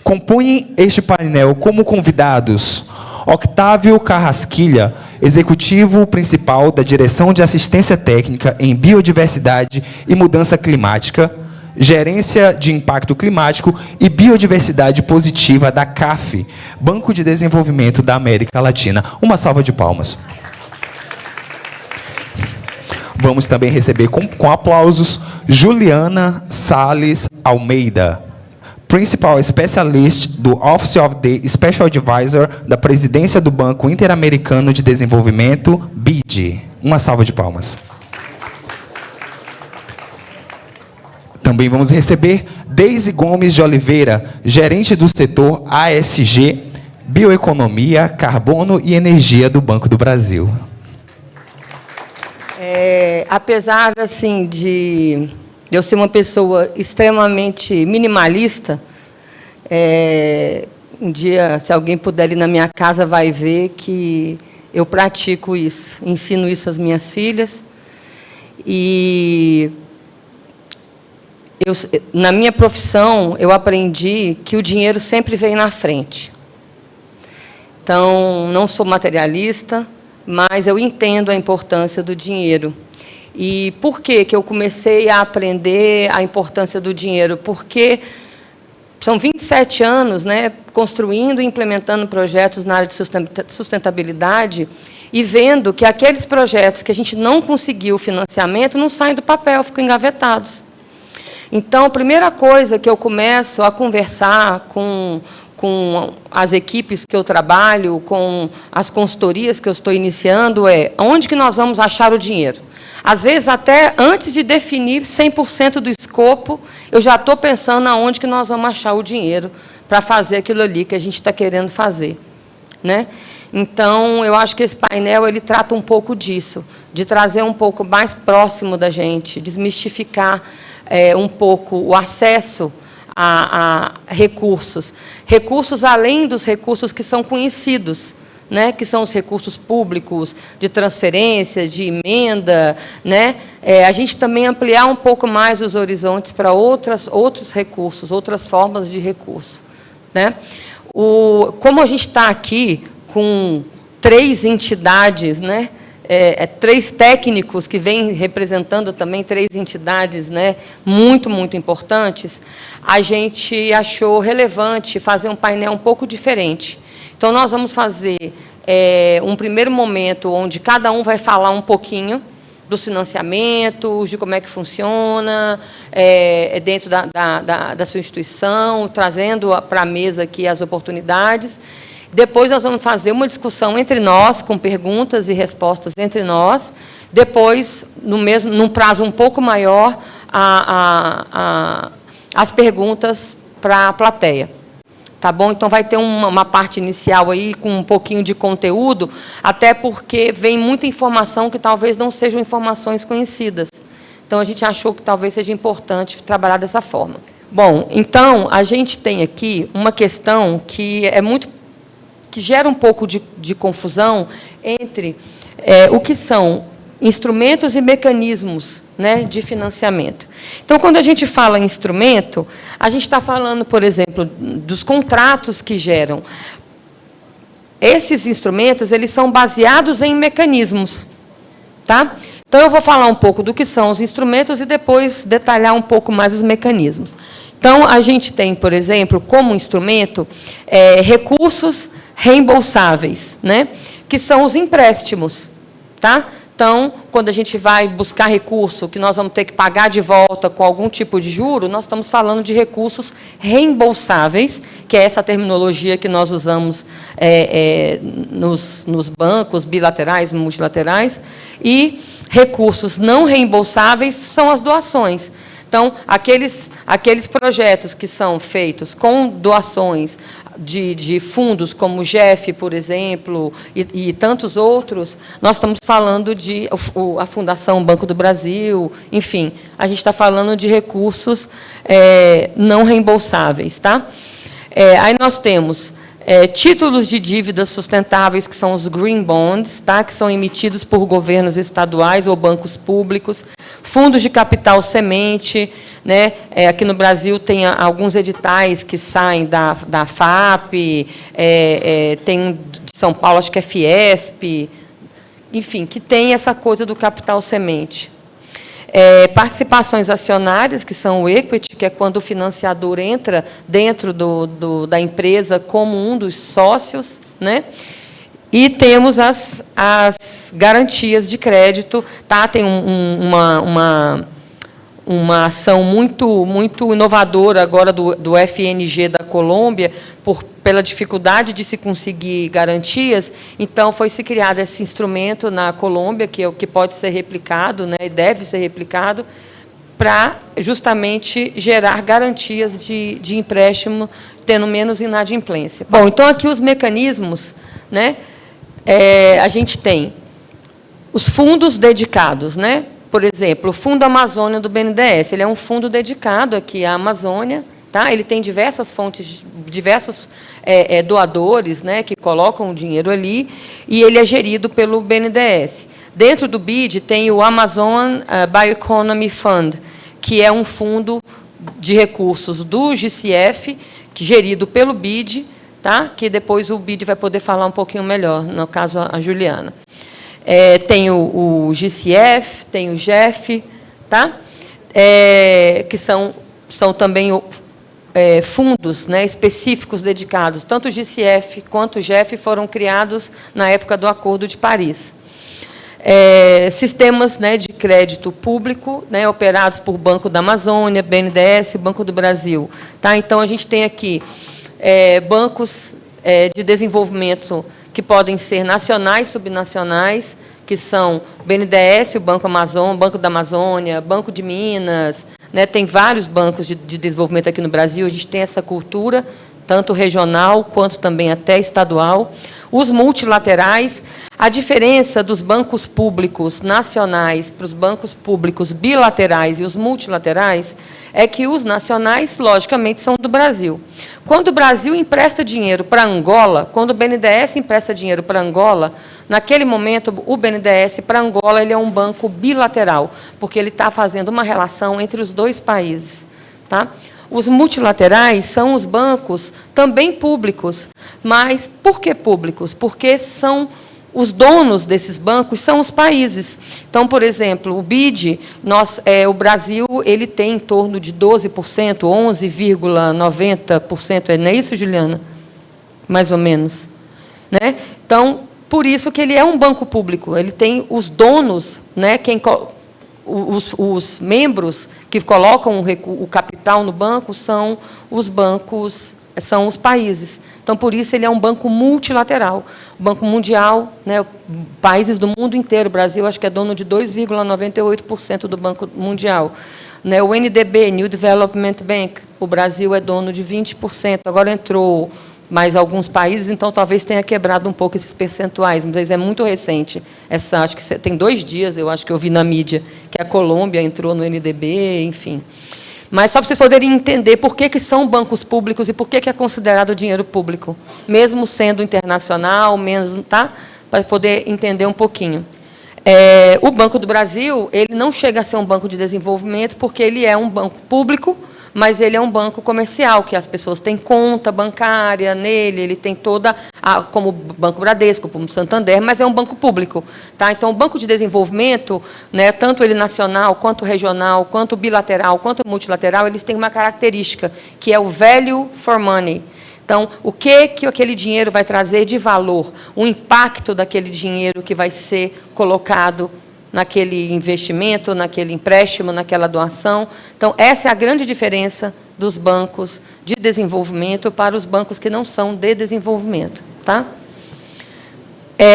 Compõem este painel como convidados Octávio Carrasquilha, executivo principal da Direção de Assistência Técnica em Biodiversidade e Mudança Climática, Gerência de Impacto Climático e Biodiversidade Positiva da CAF, Banco de Desenvolvimento da América Latina. Uma salva de palmas. Vamos também receber com aplausos Juliana Salles Almeida, Principal Specialist do Office of the Special Advisor da Presidência do Banco Interamericano de Desenvolvimento, BID. Uma salva de palmas. Também vamos receber Deise Gomes de Oliveira, gerente do setor ASG, Bioeconomia, Carbono e Energia do Banco do Brasil. Apesar assim, de eu ser uma pessoa extremamente minimalista, um dia, se alguém puder ir na minha casa, vai ver que eu pratico isso, ensino isso às minhas filhas. E na minha profissão, eu aprendi que o dinheiro sempre vem na frente. Então, não sou materialista, mas eu entendo a importância do dinheiro. E por que eu comecei a aprender a importância do dinheiro? Porque são 27 anos, né, construindo e implementando projetos na área de sustentabilidade e vendo que aqueles projetos que a gente não conseguiu financiamento não saem do papel, ficam engavetados. Então, a primeira coisa que eu começo a conversar com as equipes que eu trabalho, com as consultorias que eu estou iniciando, é onde que nós vamos achar o dinheiro. Às vezes, até antes de definir 100% do escopo, eu já estou pensando aonde que nós vamos achar o dinheiro para fazer aquilo ali que a gente está querendo fazer, né? Então, eu acho que esse painel ele trata um pouco disso, de trazer um pouco mais próximo da gente, desmistificar um pouco o acesso a recursos. Recursos além dos recursos que são conhecidos, né, que são os recursos públicos, de transferência, de emenda, né? A gente também ampliar um pouco mais os horizontes para outros recursos, outras formas de recurso, né? Como a gente está aqui com 3 entidades, né? 3 técnicos que vêm representando também 3 entidades, né, muito, muito importantes, a gente achou relevante fazer um painel um pouco diferente. Então, nós vamos fazer um primeiro momento onde cada um vai falar um pouquinho dos financiamentos, de como é que funciona, dentro da sua instituição, trazendo para a mesa aqui as oportunidades. Depois, nós vamos fazer uma discussão entre nós, com perguntas e respostas entre nós. Depois, num prazo um pouco maior, as perguntas para a plateia. Tá bom? Então, vai ter uma parte inicial aí com um pouquinho de conteúdo, até porque vem muita informação que talvez não sejam informações conhecidas. Então, a gente achou que talvez seja importante trabalhar dessa forma. Bom, então, a gente tem aqui uma questão que gera um pouco de confusão entre o que são instrumentos e mecanismos, né, de financiamento. Então, quando a gente fala em instrumento, a gente está falando, por exemplo, dos contratos que geram. Esses instrumentos, eles são baseados em mecanismos, tá? Então, eu vou falar um pouco do que são os instrumentos e depois detalhar um pouco mais os mecanismos. Então, a gente tem, por exemplo, como instrumento, recursos reembolsáveis, né, que são os empréstimos, tá? Então, quando a gente vai buscar recurso que nós vamos ter que pagar de volta com algum tipo de juro, nós estamos falando de recursos reembolsáveis, que é essa terminologia que nós usamos nos bancos bilaterais, multilaterais, e recursos não reembolsáveis são as doações. Então, aqueles projetos que são feitos com doações de fundos, como o GEF, por exemplo, e tantos outros, nós estamos falando de a Fundação Banco do Brasil, enfim, a gente está falando de recursos não reembolsáveis. Tá? Aí nós temos títulos de dívidas sustentáveis, que são os green bonds, tá? Que são emitidos por governos estaduais ou bancos públicos, fundos de capital semente, né? Aqui no Brasil tem alguns editais que saem da FAP, tem um de São Paulo, acho que é Fiesp, enfim, que tem essa coisa do capital semente. Participações acionárias, que são o equity, que é quando o financiador entra dentro da empresa como um dos sócios, né? E temos as garantias de crédito, tá? Tem uma ação muito inovadora agora do FNG da Colômbia, pela dificuldade de se conseguir garantias. Então, foi-se criado esse instrumento na Colômbia, que pode ser replicado, né, e deve ser replicado, para justamente gerar garantias de empréstimo, tendo menos inadimplência. Bom, então, aqui os mecanismos, né, a gente tem os fundos dedicados, né? Por exemplo, o Fundo Amazônia do BNDES, ele é um fundo dedicado aqui à Amazônia, tá? Ele tem diversas fontes, diversos doadores, né, que colocam o dinheiro ali, e ele é gerido pelo BNDES. Dentro do BID tem o Amazon Bioeconomy Fund, que é um fundo de recursos do GCF, gerido pelo BID, tá? Que depois o BID vai poder falar um pouquinho melhor, no caso, a Juliana. Tem o GCF, tem o GEF, tá? Que são também fundos, né, específicos dedicados. Tanto o GCF quanto o GEF foram criados na época do Acordo de Paris. Sistemas, né, de crédito público, né, operados por Banco da Amazônia, BNDES e Banco do Brasil. Tá? Então, a gente tem aqui bancos de desenvolvimento que podem ser nacionais, subnacionais, que são o BNDES, o Banco da Amazônia, Banco de Minas, né, tem vários bancos de desenvolvimento aqui no Brasil, a gente tem essa cultura, tanto regional quanto também até estadual. Os multilaterais, a diferença dos bancos públicos nacionais para os bancos públicos bilaterais e os multilaterais é que os nacionais, logicamente, são do Brasil. Quando o Brasil empresta dinheiro para Angola, quando o BNDES empresta dinheiro para Angola, naquele momento, o BNDES para Angola ele é um banco bilateral, porque ele está fazendo uma relação entre os dois países. Tá? Os multilaterais são os bancos também públicos, mas por que públicos? Porque são os donos desses bancos são os países. Então, por exemplo, o BID, o Brasil ele tem em torno de 12%, 11,90%, não é isso, Juliana? Mais ou menos. Né? Então, por isso que ele é um banco público. Ele tem os donos, né, os membros que colocam o capital no banco são os bancos, são os países. Então, por isso, ele é um banco multilateral. O Banco Mundial, né, países do mundo inteiro, o Brasil, acho que é dono de 2,98% do Banco Mundial. Né, o NDB, New Development Bank, o Brasil é dono de 20%. Agora entrou mais alguns países, então talvez tenha quebrado um pouco esses percentuais, mas é muito recente. Acho que tem 2 dias, eu acho que eu vi na mídia, que a Colômbia entrou no NDB, enfim. Mas só para vocês poderem entender por que são bancos públicos e por que é considerado dinheiro público, mesmo sendo internacional, mesmo, tá? Para poder entender um pouquinho. O Banco do Brasil, ele não chega a ser um banco de desenvolvimento, porque ele é um banco público, mas ele é um banco comercial, que as pessoas têm conta bancária nele, ele tem toda, como o Banco Bradesco, como o Santander, mas é um banco público. Tá? Então, o banco de desenvolvimento, né, tanto ele nacional, quanto regional, quanto bilateral, quanto multilateral, eles têm uma característica, que é o value for money. Então, o que aquele dinheiro vai trazer de valor, o impacto daquele dinheiro que vai ser colocado naquele investimento, naquele empréstimo, naquela doação. Então, essa é a grande diferença dos bancos de desenvolvimento para os bancos que não são de desenvolvimento. Tá?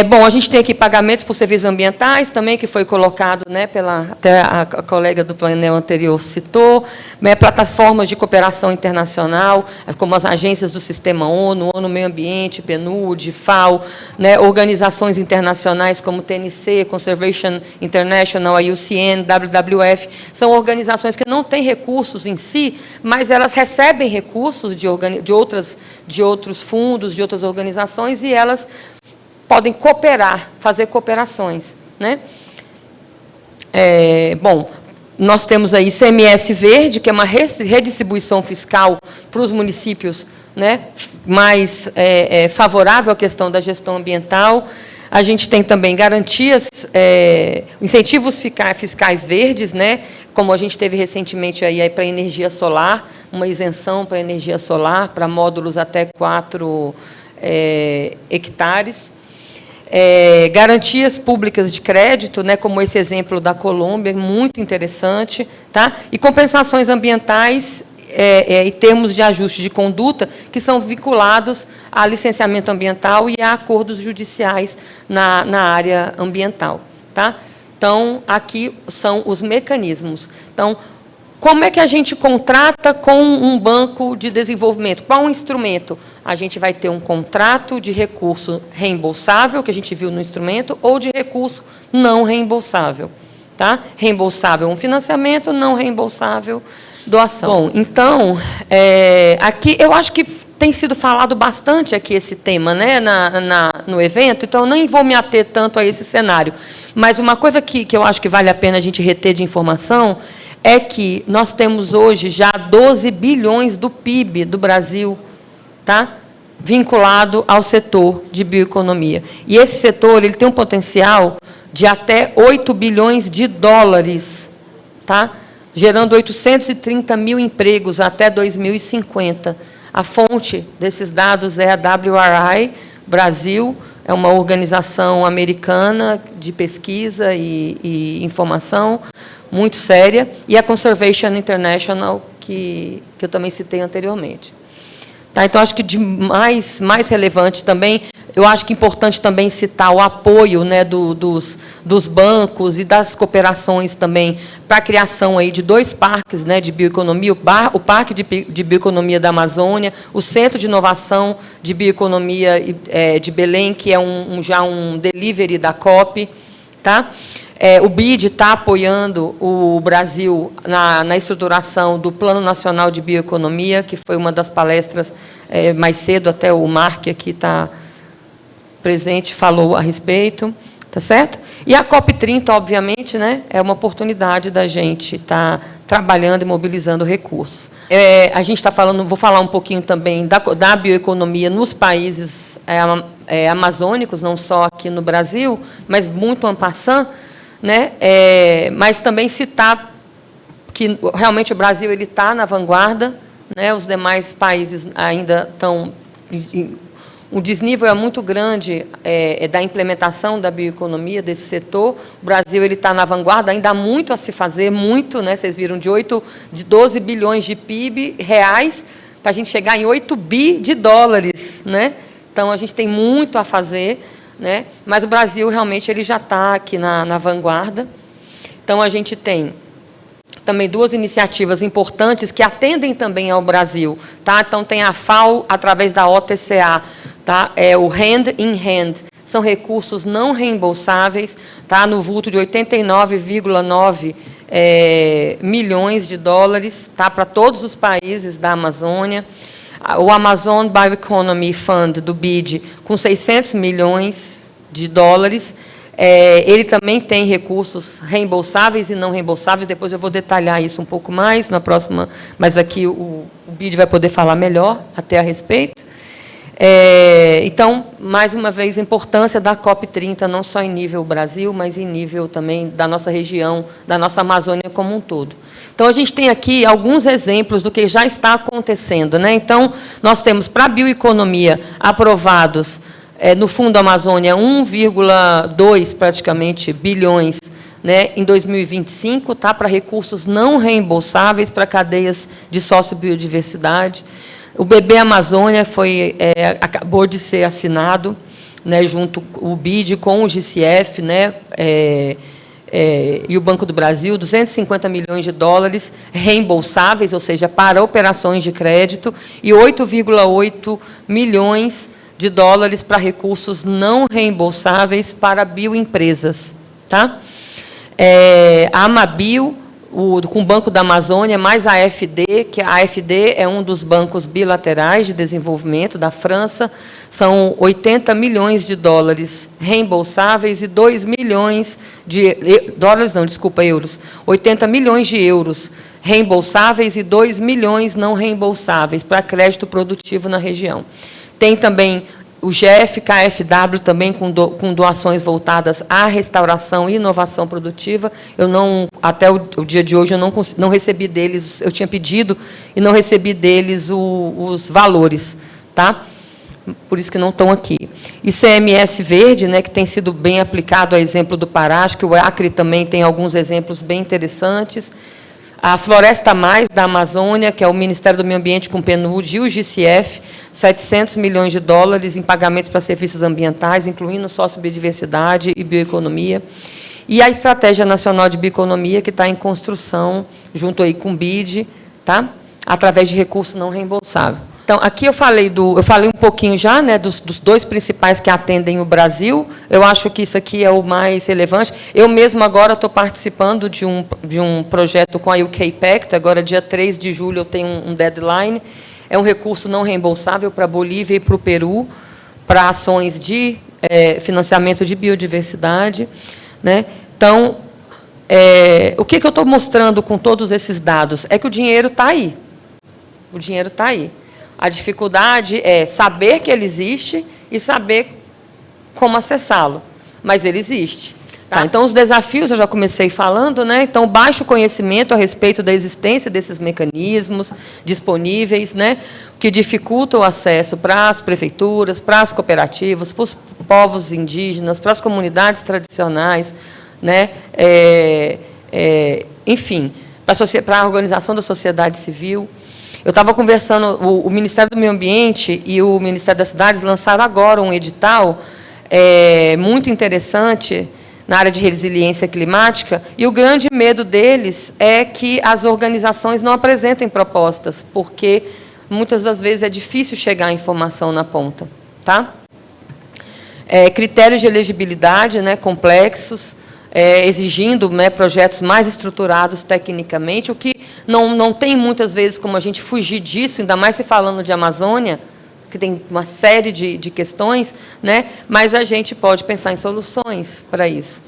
Bom, a gente tem aqui pagamentos por serviços ambientais também, que foi colocado, né, até a colega do painel anterior citou, né, plataformas de cooperação internacional, como as agências do Sistema ONU, ONU Meio Ambiente, PNUD, FAO, né, organizações internacionais como TNC, Conservation International, IUCN, WWF, são organizações que não têm recursos em si, mas elas recebem recursos de outros fundos, de outras organizações, e elas podem cooperar, fazer cooperações, né? Bom, nós temos aí ICMS verde, que é uma redistribuição fiscal para os municípios, né, mais favorável à questão da gestão ambiental. A gente tem também garantias, incentivos fiscais verdes, né, como a gente teve recentemente aí para energia solar, uma isenção para energia solar, para módulos até 4 hectares. Garantias públicas de crédito, né, como esse exemplo da Colômbia, muito interessante, tá? E compensações ambientais e termos de ajuste de conduta que são vinculados a licenciamento ambiental e a acordos judiciais na área ambiental, tá? Então, aqui são os mecanismos. Então, como é que a gente contrata com um banco de desenvolvimento? Qual um instrumento? A gente vai ter um contrato de recurso reembolsável, que a gente viu no instrumento, ou de recurso não reembolsável. Tá? Reembolsável um financiamento, não reembolsável doação. Bom, então, aqui eu acho que tem sido falado bastante aqui esse tema, né, no evento, então eu nem vou me ater tanto a esse cenário. Mas uma coisa que eu acho que vale a pena a gente reter de informação é que nós temos hoje já 12 bilhões do PIB do Brasil, tá, vinculado ao setor de bioeconomia. E esse setor ele tem um potencial de até 8 bilhões de dólares, tá, gerando 830 mil empregos até 2050. A fonte desses dados é a WRI Brasil, é uma organização americana de pesquisa e informação, muito séria, e a Conservation International, que eu também citei anteriormente. Tá, então, acho que de mais relevante também, eu acho que é importante também citar o apoio, né, dos bancos e das cooperações também para a criação aí de 2 parques, né, de bioeconomia, o Parque de Bioeconomia da Amazônia, o Centro de Inovação de Bioeconomia de Belém, que é já um delivery da COP. Tá? O BID está apoiando o Brasil na estruturação do Plano Nacional de Bioeconomia, que foi uma das palestras mais cedo, até o Mark aqui está presente, falou a respeito, tá certo? E a COP30, obviamente, né, é uma oportunidade da gente estar trabalhando e mobilizando recursos. A gente está falando, vou falar um pouquinho também da bioeconomia nos países amazônicos, não só aqui no Brasil, mas muito en passant, né? Mas também citar que realmente o Brasil ele está na vanguarda, né? Os demais países ainda estão. O desnível é muito grande da implementação da bioeconomia, desse setor. O Brasil ele está na vanguarda, ainda há muito a se fazer, muito, né? Vocês viram, de 12 bilhões de PIB reais, para a gente chegar em 8 bi de dólares, né? Então, a gente tem muito a fazer, né? Mas o Brasil, realmente, ele já está aqui na vanguarda. Então, a gente tem também 2 iniciativas importantes que atendem também ao Brasil. Tá? Então, tem a FAO, através da OTCA, tá? O Hand in Hand. São recursos não reembolsáveis, tá? No vulto de 89,9 milhões de dólares, tá? Para todos os países da Amazônia. O Amazon Bioeconomy Fund, do BID, com 600 milhões de dólares. Ele também tem recursos reembolsáveis e não reembolsáveis. Depois eu vou detalhar isso um pouco mais na próxima, mas aqui o BID vai poder falar melhor até a respeito. Então, mais uma vez, a importância da COP30, não só em nível Brasil, mas em nível também da nossa região, da nossa Amazônia como um todo. Então, a gente tem aqui alguns exemplos do que já está acontecendo, né? Então, nós temos para a bioeconomia aprovados no Fundo Amazônia 1,2 praticamente bilhões, né, em 2025, tá, para recursos não reembolsáveis para cadeias de sociobiodiversidade. O BB Amazônia acabou de ser assinado, né, junto o BID com o GCF, né, e o Banco do Brasil, 250 milhões de dólares reembolsáveis, ou seja, para operações de crédito, e 8,8 milhões de dólares para recursos não reembolsáveis para bioempresas. Tá? A Amabio, com o Banco da Amazônia, mais a AFD, que a AFD é um dos bancos bilaterais de desenvolvimento da França, são 80 milhões de dólares reembolsáveis e 2 milhões de dólares, não, desculpa, euros, 80 milhões de euros reembolsáveis e 2 milhões não reembolsáveis para crédito produtivo na região. Tem também o GF, KfW, também com doações voltadas à restauração e inovação produtiva. Eu não, até o dia de hoje, eu não recebi deles, eu tinha pedido e não recebi deles os valores. Tá? Por isso que não estão aqui. ICMS verde, né, que tem sido bem aplicado, a exemplo do Pará, acho que o Acre também tem alguns exemplos bem interessantes. A Floresta Mais, da Amazônia, que é o Ministério do Meio Ambiente com o PNUD, e o GCF, 700 milhões de dólares em pagamentos para serviços ambientais, incluindo sociobiodiversidade e bioeconomia. E a Estratégia Nacional de Bioeconomia, que está em construção, junto aí com o BID, tá? Através de recurso não reembolsável. Então, aqui eu falei um pouquinho já, né, dos dois principais que atendem o Brasil. Eu acho que isso aqui é o mais relevante. Eu mesmo agora estou participando de um projeto com a UK Pact, agora dia 3 de julho eu tenho um deadline. É um recurso não reembolsável para a Bolívia e para o Peru, para ações de financiamento de biodiversidade. Né? Então, o que eu estou mostrando com todos esses dados? É que o dinheiro está aí. O dinheiro está aí. A dificuldade é saber que ele existe e saber como acessá-lo, mas ele existe. Tá? Então, os desafios, eu já comecei falando, né? Então, baixo conhecimento a respeito da existência desses mecanismos disponíveis, né? Que dificultam o acesso para as prefeituras, para as cooperativas, para os povos indígenas, para as comunidades tradicionais, né? Enfim, para a organização da sociedade civil. Eu estava conversando, o Ministério do Meio Ambiente e o Ministério das Cidades lançaram agora um edital muito interessante na área de resiliência climática, e o grande medo deles é que as organizações não apresentem propostas, porque muitas das vezes é difícil chegar a informação na ponta. Tá? Critérios de elegibilidade, né, complexos, exigindo, né, projetos mais estruturados tecnicamente, o que não tem muitas vezes como a gente fugir disso, ainda mais se falando de Amazônia, que tem uma série de questões, né, mas a gente pode pensar em soluções para isso.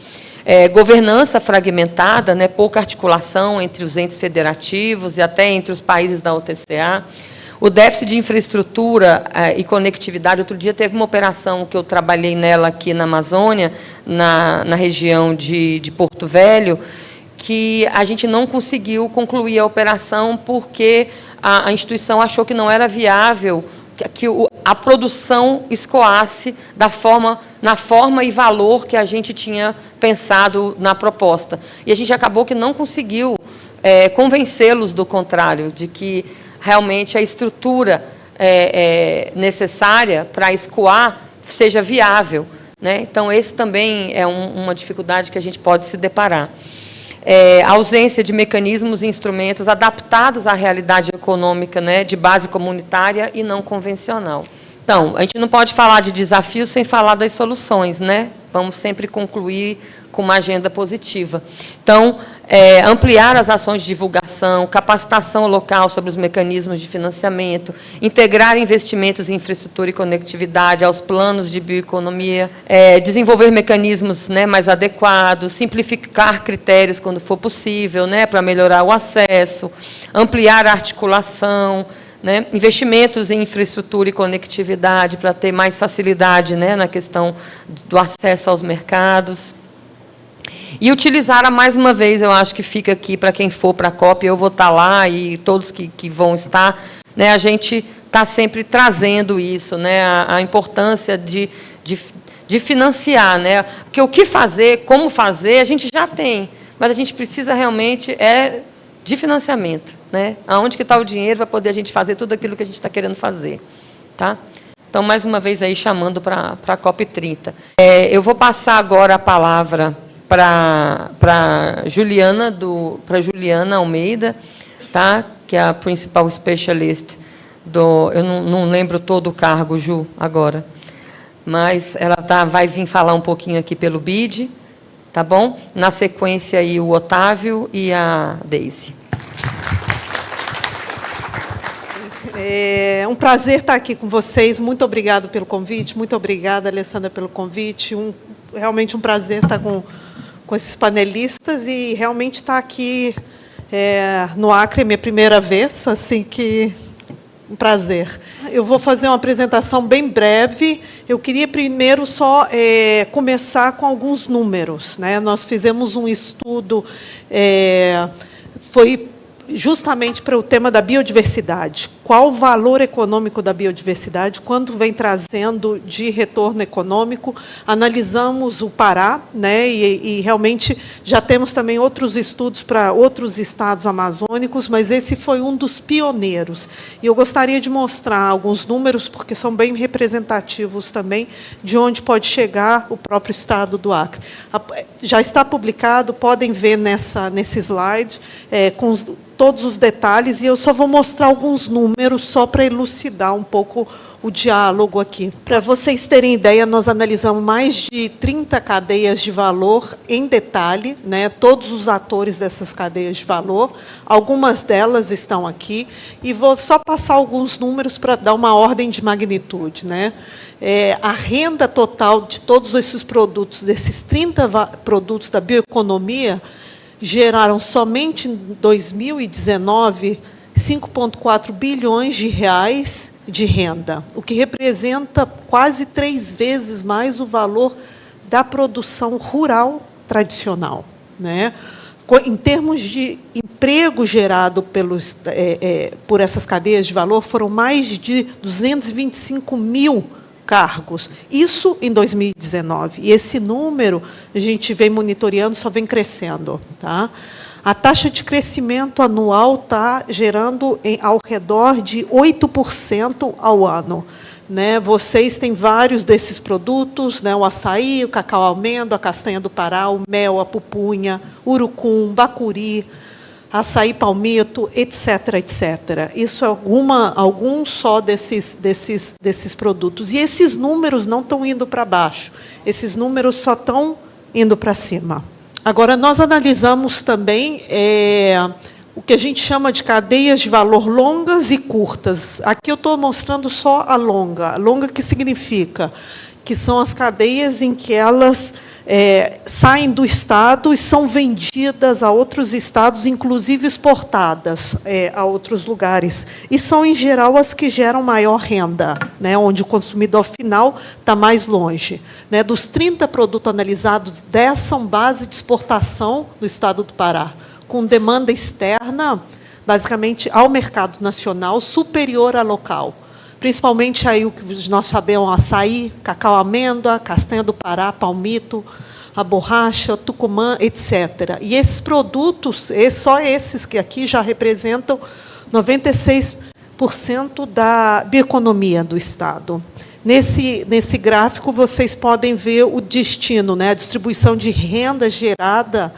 Governança fragmentada, né, pouca articulação entre os entes federativos e até entre os países da OTCA. O déficit de infraestrutura e conectividade. Outro dia teve uma operação que eu trabalhei nela aqui na Amazônia, na região de Porto Velho, que a gente não conseguiu concluir a operação porque a instituição achou que não era viável que a produção escoasse na forma e valor que a gente tinha pensado na proposta. E a gente acabou que não conseguiu convencê-los do contrário, de que realmente a estrutura necessária para escoar seja viável. Né? Então, esse também é uma dificuldade que a gente pode se deparar. A ausência de mecanismos e instrumentos adaptados à realidade econômica, né, de base comunitária e não convencional. Então, a gente não pode falar de desafios sem falar das soluções, né? Vamos sempre concluir com uma agenda positiva. Então, ampliar as ações de divulgação, capacitação local sobre os mecanismos de financiamento, integrar investimentos em infraestrutura e conectividade aos planos de bioeconomia, desenvolver mecanismos, né, mais adequados, simplificar critérios quando for possível, né, para melhorar o acesso, ampliar a articulação, né, investimentos em infraestrutura e conectividade para ter mais facilidade, né, na questão do acesso aos mercados. E utilizar, mais uma vez, eu acho que fica aqui para quem for para a COP, eu vou estar lá e todos que vão estar, né, a gente está sempre trazendo isso, né, a importância de financiar. Né, porque o que fazer, como fazer, a gente já tem, mas a gente precisa realmente de financiamento. Né, aonde que está o dinheiro para poder a gente fazer tudo aquilo que a gente está querendo fazer. Tá? Então, Então, mais uma vez, aí chamando para a COP30. Eu vou passar agora a palavra para Juliana Almeida, tá? Que é a Principal Specialist eu não lembro todo o cargo, Ju, agora. Mas ela vai vir falar um pouquinho aqui pelo BID, tá bom? Na sequência, aí, o Otávio e a Deise. É um prazer estar aqui com vocês. Muito obrigada pelo convite. Muito obrigada, Alessandra, pelo convite. Realmente um prazer estar com esses panelistas e realmente estar aqui no Acre, minha primeira vez, assim que um prazer. Eu vou fazer uma apresentação bem breve. Eu queria primeiro só começar com alguns números, né? Nós fizemos um estudo, foi justamente para o tema da biodiversidade. Qual o valor econômico da biodiversidade? Quanto vem trazendo de retorno econômico? Analisamos o Pará, né, e realmente já temos também outros estudos para outros estados amazônicos, mas esse foi um dos pioneiros. E eu gostaria de mostrar alguns números, porque são bem representativos também de onde pode chegar o próprio estado do Acre. Já está publicado, podem ver nesse slide, com todos os detalhes, e eu só vou mostrar alguns números só para elucidar um pouco o diálogo aqui. Para vocês terem ideia, nós analisamos mais de 30 cadeias de valor em detalhe, né, todos os atores dessas cadeias de valor, algumas delas estão aqui, e vou só passar alguns números para dar uma ordem de magnitude, né? A renda total de todos esses produtos, desses 30 produtos da bioeconomia, geraram somente em 2019 5,4 bilhões de reais de renda, o que representa quase 3 vezes mais o valor da produção rural tradicional, né? Em termos de emprego gerado por essas cadeias de valor, foram mais de 225 mil cargos. Isso em 2019. E esse número, a gente vem monitoreando, só vem crescendo. Tá? A taxa de crescimento anual está gerando ao redor de 8% ao ano. Né? Vocês têm vários desses produtos, né? O açaí, o cacau almendo, a castanha do Pará, o mel, a pupunha, urucum, bacuri, açaí palmito, etc., etc. Isso é alguns só desses produtos. E esses números não estão indo para baixo. Esses números só estão indo para cima. Agora, nós analisamos também o que a gente chama de cadeias de valor longas e curtas. Aqui eu estou mostrando só a longa. A longa, que significa? Que são as cadeias em que elas saem do Estado e são vendidas a outros estados, inclusive exportadas a outros lugares. E são, em geral, as que geram maior renda, né, onde o consumidor final está mais longe. Né, dos 30 produtos analisados, 10 são base de exportação do Estado do Pará, com demanda externa, basicamente, ao mercado nacional, superior à local. Principalmente aí o que nós sabemos, açaí, cacau amêndoa, castanha do Pará, palmito, a borracha, tucumã, etc. E esses produtos, só esses que aqui já representam 96% da bioeconomia do Estado. Nesse gráfico, vocês podem ver o destino, né, a distribuição de renda gerada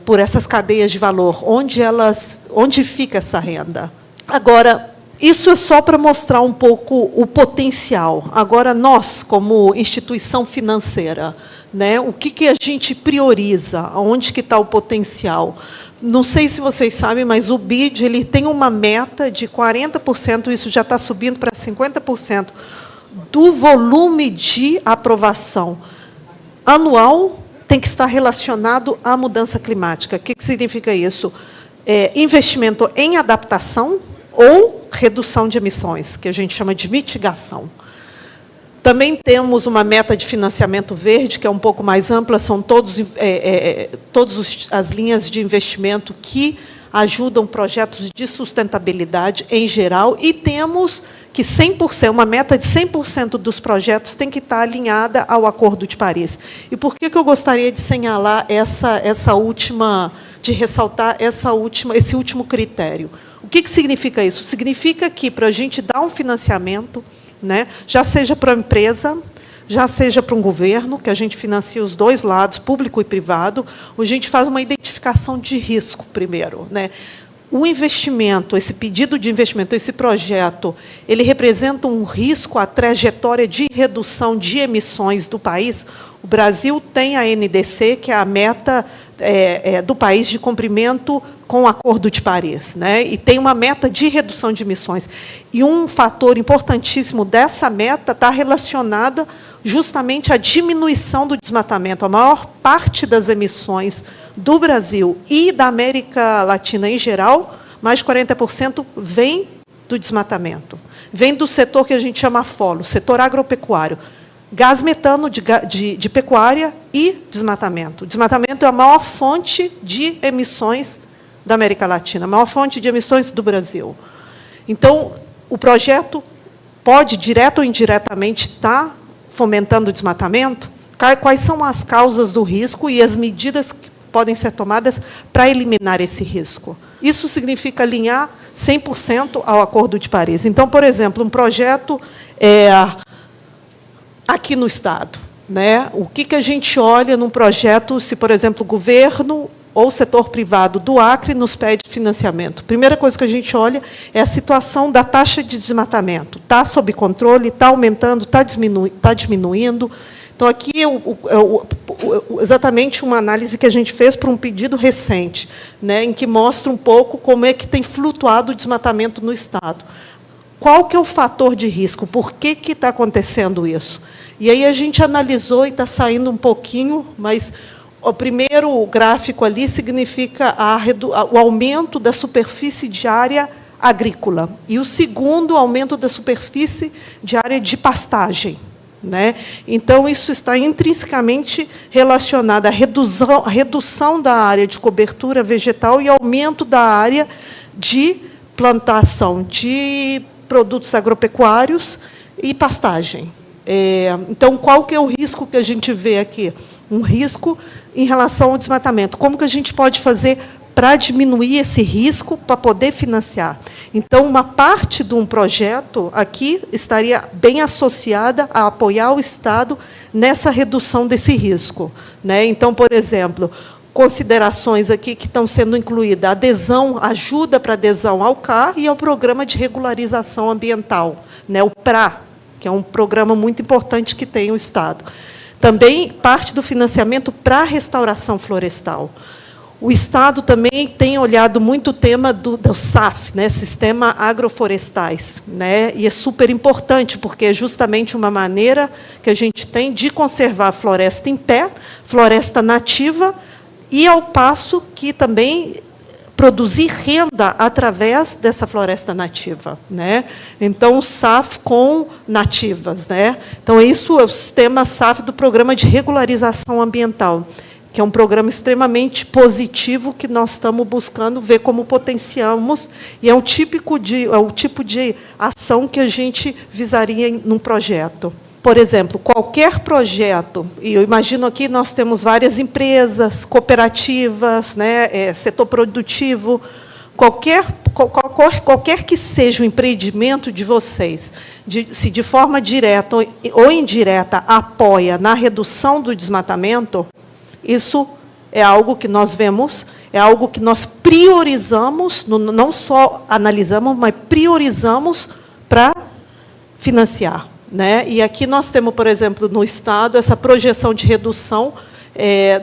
por essas cadeias de valor, onde fica essa renda. Agora, isso é só para mostrar um pouco o potencial. Agora, nós, como instituição financeira, né, o que a gente prioriza? Onde que está o potencial? Não sei se vocês sabem, mas o BID ele tem uma meta de 40%, isso já está subindo para 50%, do volume de aprovação anual tem que estar relacionado à mudança climática. O que significa isso? Investimento em adaptação ou redução de emissões, que a gente chama de mitigação. Também temos uma meta de financiamento verde, que é um pouco mais ampla, são todas as linhas de investimento que ajudam projetos de sustentabilidade em geral, e temos que 100%, uma meta de 100% dos projetos tem que estar alinhada ao Acordo de Paris. E por que eu gostaria de senhalar de ressaltar esse último critério? O que significa isso? Significa que, para a gente dar um financiamento, né? Já seja para a empresa, já seja para um governo, que a gente financia os dois lados, público e privado, a gente faz uma identificação de risco primeiro, né? O investimento, esse pedido de investimento, esse projeto, ele representa um risco à trajetória de redução de emissões do país. O Brasil tem a NDC, que é a meta do país de cumprimento com o Acordo de Paris, né? E tem uma meta de redução de emissões. E um fator importantíssimo dessa meta está relacionada justamente à diminuição do desmatamento. A maior parte das emissões do Brasil e da América Latina em geral, mais de 40%, vem do desmatamento. Vem do setor que a gente chama FOLO, setor agropecuário. Gás metano de pecuária e desmatamento. Desmatamento é a maior fonte de emissões da América Latina, a maior fonte de emissões do Brasil. Então, o projeto pode, direto ou indiretamente, estar fomentando o desmatamento? Quais são as causas do risco e as medidas que podem ser tomadas para eliminar esse risco? Isso significa alinhar 100% ao Acordo de Paris. Então, por exemplo, um projeto aqui no Estado, né? O que a gente olha num projeto, se, por exemplo, o governo ou o setor privado do Acre nos pede financiamento? Primeira coisa que a gente olha é a situação da taxa de desmatamento. Está sob controle, está aumentando, está diminuindo. Então, aqui exatamente uma análise que a gente fez para um pedido recente, né, em que mostra um pouco como é que tem flutuado o desmatamento no Estado. Qual que é o fator de risco? Por que está acontecendo isso? E aí a gente analisou, e está saindo um pouquinho, mas o primeiro gráfico ali significa o aumento da superfície de área agrícola. E o segundo, o aumento da superfície de área de pastagem, né? Então, isso está intrinsecamente relacionado à redução da área de cobertura vegetal e aumento da área de plantação de produtos agropecuários e pastagem. Então, qual que é o risco que a gente vê aqui? Um risco em relação ao desmatamento. Como que a gente pode fazer para diminuir esse risco, para poder financiar? Então, uma parte de um projeto aqui estaria bem associada a apoiar o Estado nessa redução desse risco, né? Então, por exemplo, considerações aqui que estão sendo incluídas: adesão, ajuda para adesão ao CAR e ao Programa de Regularização Ambiental, né, o PRA, que é um programa muito importante que tem o Estado. Também parte do financiamento para a restauração florestal. O Estado também tem olhado muito o tema do SAF, né, Sistema Agroflorestais, né, e é super importante, porque é justamente uma maneira que a gente tem de conservar a floresta em pé, floresta nativa, e, ao passo que também produzir renda através dessa floresta nativa, né? Então, o SAF com nativas, né? Então, isso é o sistema SAF do Programa de Regularização Ambiental, que é um programa extremamente positivo que nós estamos buscando ver como potenciamos, e é o tipo de ação que a gente visaria num projeto. Por exemplo, qualquer projeto, e eu imagino aqui nós temos várias empresas, cooperativas, né, setor produtivo, qualquer que seja o empreendimento de vocês, se de forma direta ou indireta apoia na redução do desmatamento, isso é algo que nós vemos, é algo que nós priorizamos, não só analisamos, mas priorizamos para financiar, né? E aqui nós temos, por exemplo, no Estado, essa projeção de redução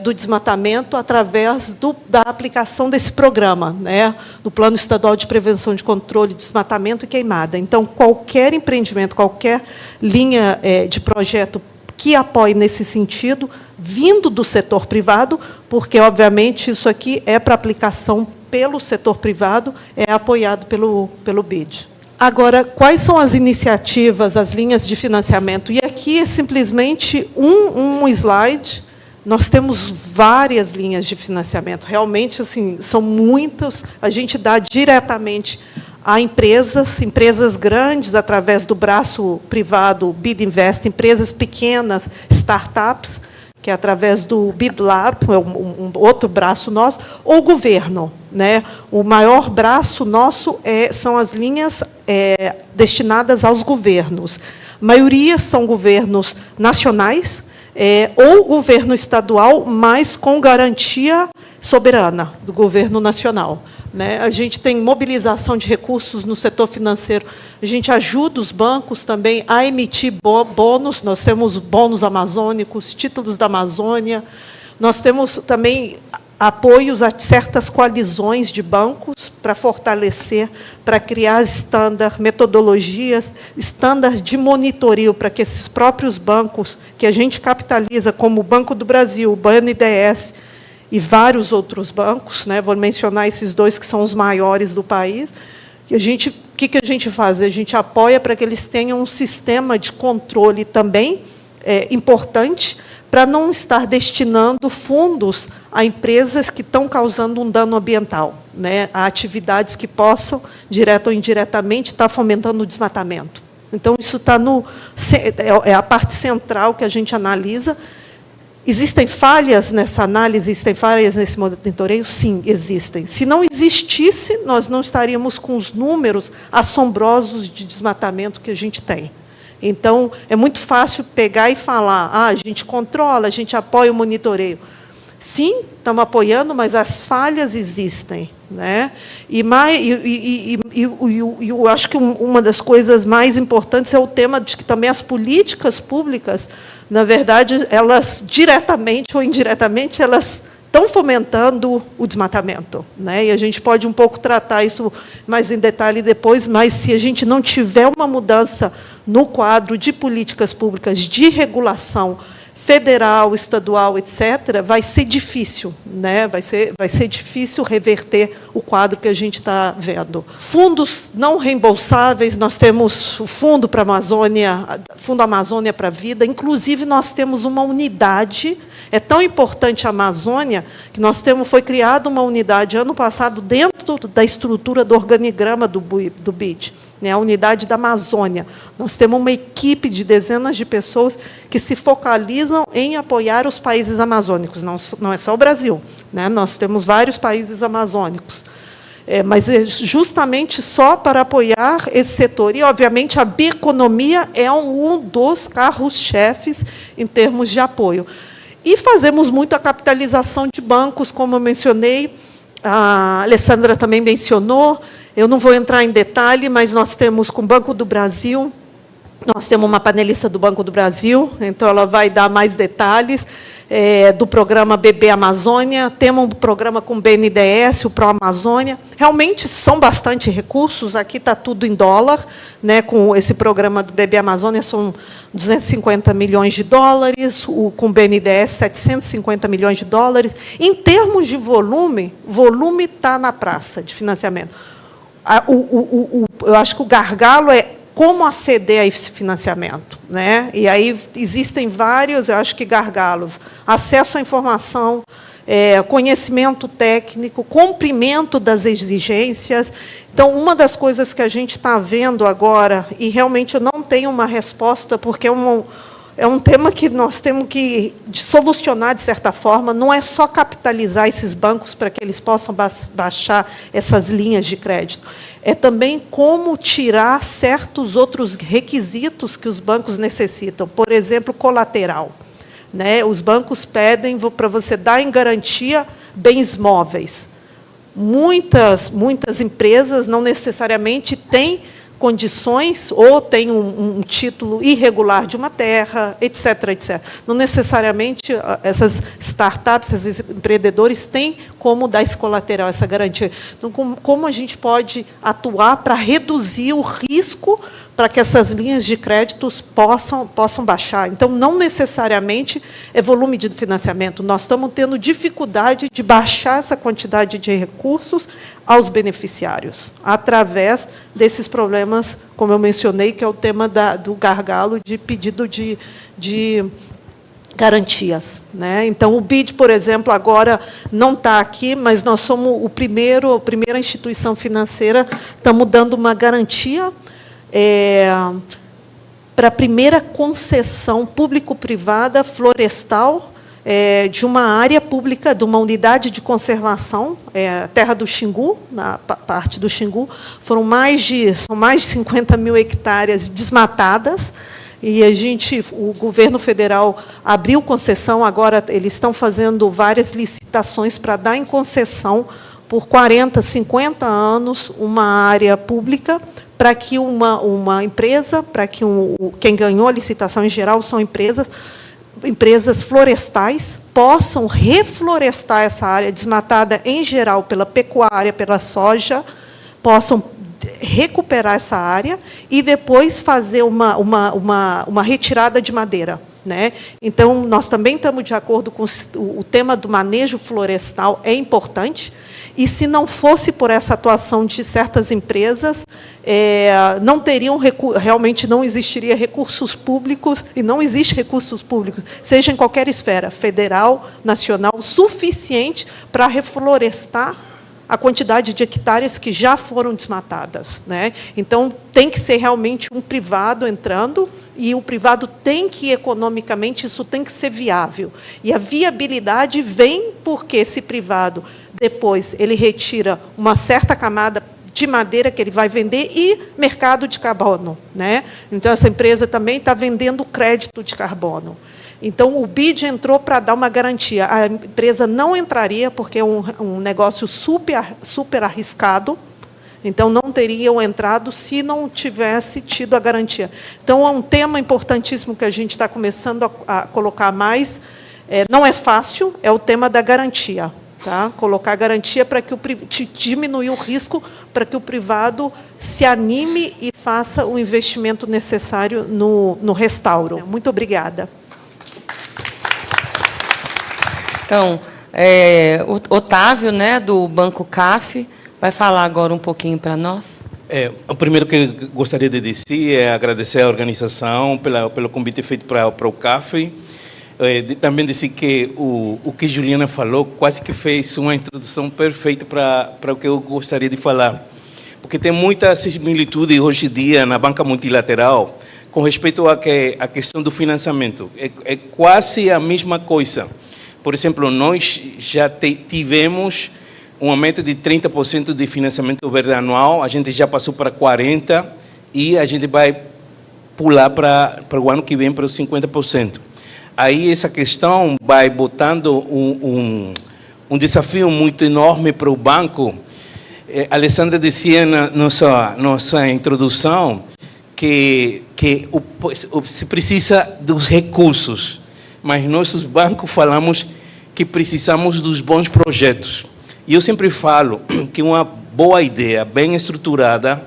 do desmatamento através da aplicação desse programa, né, do Plano Estadual de Prevenção de Controle de Desmatamento e Queimada. Então, qualquer empreendimento, qualquer linha de projeto que apoie nesse sentido, vindo do setor privado, porque, obviamente, isso aqui é para aplicação pelo setor privado, é apoiado pelo BID. Agora, quais são as iniciativas, as linhas de financiamento? E aqui é simplesmente um slide. Nós temos várias linhas de financiamento. Realmente, assim, são muitas. A gente dá diretamente a empresas grandes, através do braço privado BID Invest, empresas pequenas, startups, que é através do BID Lab, um outro braço nosso, ou governo, né? O maior braço nosso são as linhas destinadas aos governos. maioria são governos nacionais, ou governo estadual, mas com garantia soberana do governo nacional. Né? A gente tem mobilização de recursos no setor financeiro, a gente ajuda os bancos também a emitir bônus, nós temos bônus amazônicos, títulos da Amazônia, nós temos também apoios a certas coalizões de bancos para fortalecer, para criar metodologias, estándares de monitorio para que esses próprios bancos, que a gente capitaliza, como o Banco do Brasil, o BNDES e vários outros bancos, né, vou mencionar esses dois que são os maiores do país, e o que a gente faz? A gente apoia para que eles tenham um sistema de controle também importante, para não estar destinando fundos a empresas que estão causando um dano ambiental, né, a atividades que possam, direta ou indiretamente, estar fomentando o desmatamento. Então, isso está é a parte central que a gente analisa. Existem falhas nessa análise, existem falhas nesse monitoreio? Sim, existem. Se não existisse, nós não estaríamos com os números assombrosos de desmatamento que a gente tem. Então, é muito fácil pegar e falar, a gente controla, a gente apoia o monitoreio. Sim, estamos apoiando, mas as falhas existem. Né? Eu acho que uma das coisas mais importantes é o tema de que também as políticas públicas, na verdade, elas, diretamente ou indiretamente, elas estão fomentando o desmatamento. Né? E a gente pode um pouco tratar isso mais em detalhe depois, mas se a gente não tiver uma mudança no quadro de políticas públicas de regulação federal, estadual, etc., vai ser difícil, né? Vai ser difícil reverter o quadro que a gente está vendo. Fundos não reembolsáveis, nós temos o Fundo para a Amazônia, Fundo Amazônia para a Vida, inclusive nós temos uma unidade, é tão importante a Amazônia, que foi criada uma unidade ano passado dentro da estrutura do organigrama do BID, né, a unidade da Amazônia. Nós temos uma equipe de dezenas de pessoas que se focalizam em apoiar os países amazônicos, não é só o Brasil, né, nós temos vários países amazônicos, mas é justamente só para apoiar esse setor. E, obviamente, a bioeconomia é um dos carros-chefes em termos de apoio. E fazemos muito a capitalização de bancos, como eu mencionei, a Alessandra também mencionou. Eu não vou entrar em detalhe, mas nós temos com o Banco do Brasil, nós temos uma panelista do Banco do Brasil, então ela vai dar mais detalhes do programa BB Amazônia, temos um programa com o BNDES, o Pro Amazônia. Realmente são bastante recursos, aqui está tudo em dólar, né, com esse programa do BB Amazônia são 250 milhões de dólares, com o BNDES 750 milhões de dólares. Em termos de volume está na praça de financiamento. Eu acho que o gargalo é como aceder a esse financiamento. Né? E aí existem vários, eu acho que, gargalos. Acesso à informação, conhecimento técnico, cumprimento das exigências. Então, uma das coisas que a gente está vendo agora, e realmente eu não tenho uma resposta, porque é um tema que nós temos que solucionar, de certa forma, não é só capitalizar esses bancos para que eles possam baixar essas linhas de crédito, é também como tirar certos outros requisitos que os bancos necessitam, por exemplo, colateral. Né? Os bancos pedem para você dar em garantia bens móveis. Muitas empresas não necessariamente têm condições, ou tem um título irregular de uma terra, etc., etc. Não necessariamente essas startups, esses empreendedores têm como dar esse colateral, essa garantia. Então, como a gente pode atuar para reduzir o risco para que essas linhas de créditos possam baixar? Então, não necessariamente é volume de financiamento. Nós estamos tendo dificuldade de baixar essa quantidade de recursos aos beneficiários, através desses problemas, como eu mencionei, que é o tema do gargalo de pedido de garantias. Né? Então, o BID, por exemplo, agora não está aqui, mas nós somos a primeira instituição financeira, estamos dando uma garantia para a primeira concessão público-privada florestal de uma área pública, de uma unidade de conservação, a terra do Xingu, na parte do Xingu, são mais de 50 mil hectares desmatadas, E o governo federal abriu concessão, agora eles estão fazendo várias licitações para dar em concessão por 40, 50 anos uma área pública para que uma empresa, para que quem ganhou a licitação em geral são empresas florestais, possam reflorestar essa área desmatada em geral pela pecuária, pela soja, possam recuperar essa área e depois fazer uma retirada de madeira, né? Então, nós também estamos de acordo com o tema do manejo florestal, é importante, e se não fosse por essa atuação de certas empresas, realmente não existiria recursos públicos, e não existe recursos públicos, seja em qualquer esfera, federal, nacional, suficiente para reflorestar a quantidade de hectares que já foram desmatadas, né? Então, tem que ser realmente um privado entrando, e o privado tem que, economicamente, isso tem que ser viável. E a viabilidade vem porque esse privado, depois, ele retira uma certa camada de madeira que ele vai vender e mercado de carbono, né? Então, essa empresa também está vendendo crédito de carbono. Então, o BID entrou para dar uma garantia. A empresa não entraria, porque é um negócio super arriscado, então não teriam entrado se não tivesse tido a garantia. Então, é um tema importantíssimo que a gente está começando a colocar mais. Não é fácil, é o tema da garantia. Tá? Colocar garantia para que diminuir o risco para que o privado se anime e faça o investimento necessário no restauro. Muito obrigada. Então, o Otávio, né, do Banco CAF, vai falar agora um pouquinho para nós. O primeiro que eu gostaria de dizer é agradecer à organização pelo convite feito para o CAF. Também dizer que o que Juliana falou quase que fez uma introdução perfeita para o que eu gostaria de falar. Porque tem muita similitude hoje em dia na banca multilateral com respeito à questão do financiamento. É quase a mesma coisa. Por exemplo, nós já tivemos um aumento de 30% de financiamento verde anual, a gente já passou para 40% e a gente vai pular para o ano que vem para os 50%. Aí essa questão vai botando um desafio muito enorme para o banco. A Alessandra dizia na nossa introdução que se precisa dos recursos, mas nós, os bancos, falamos que precisamos dos bons projetos. E eu sempre falo que uma boa ideia, bem estruturada,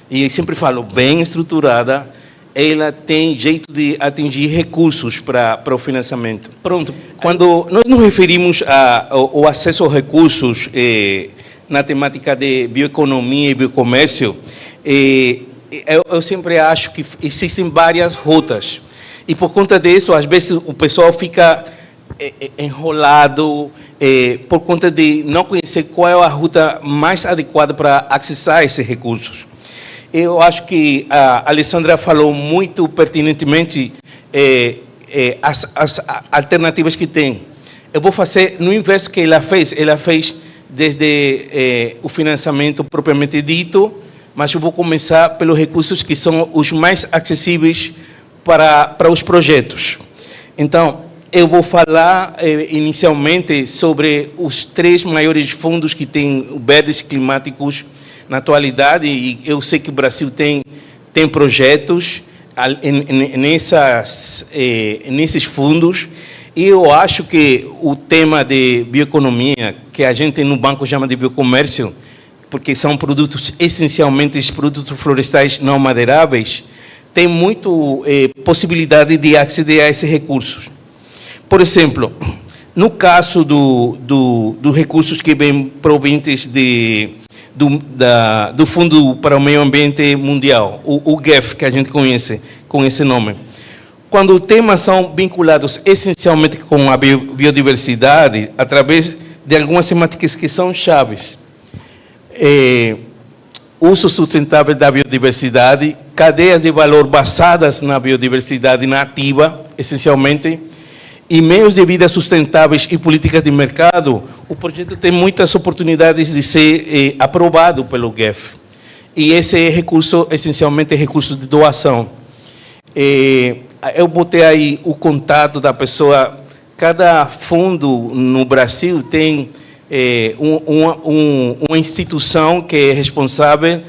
e eu sempre falo bem estruturada, ela tem jeito de atingir recursos para o financiamento. Pronto, quando nós nos referimos ao acesso aos recursos na temática de bioeconomia e biocomércio, eu sempre acho que existem várias rotas. E por conta disso, às vezes o pessoal fica enrolado por conta de não conhecer qual é a ruta mais adequada para acessar esses recursos. Eu acho que a Alessandra falou muito pertinentemente as alternativas que tem. Eu vou fazer no inverso que ela fez. Ela fez desde o financiamento propriamente dito, mas eu vou começar pelos recursos que são os mais acessíveis para os projetos. Então, eu vou falar inicialmente sobre os 3 maiores fundos que têm verdes climáticos na atualidade, e eu sei que o Brasil tem projetos nesses fundos, e eu acho que o tema de bioeconomia, que a gente no banco chama de biocomércio, porque são produtos, essencialmente, produtos florestais não madeiráveis, tem muito possibilidade de aceder a esses recursos. Por exemplo, no caso dos recursos que vêm provenientes do Fundo para o Meio Ambiente Mundial, o GEF, que a gente conhece com esse nome. Quando temas são vinculados essencialmente com a biodiversidade, através de algumas temáticas que são chaves. Uso sustentável da biodiversidade, cadeias de valor basadas na biodiversidade nativa, essencialmente, e meios de vida sustentáveis e políticas de mercado, o projeto tem muitas oportunidades de ser aprovado pelo GEF. E esse recurso, essencialmente, é recurso de doação. Eu botei aí o contato da pessoa. Cada fundo no Brasil tem uma instituição que é responsável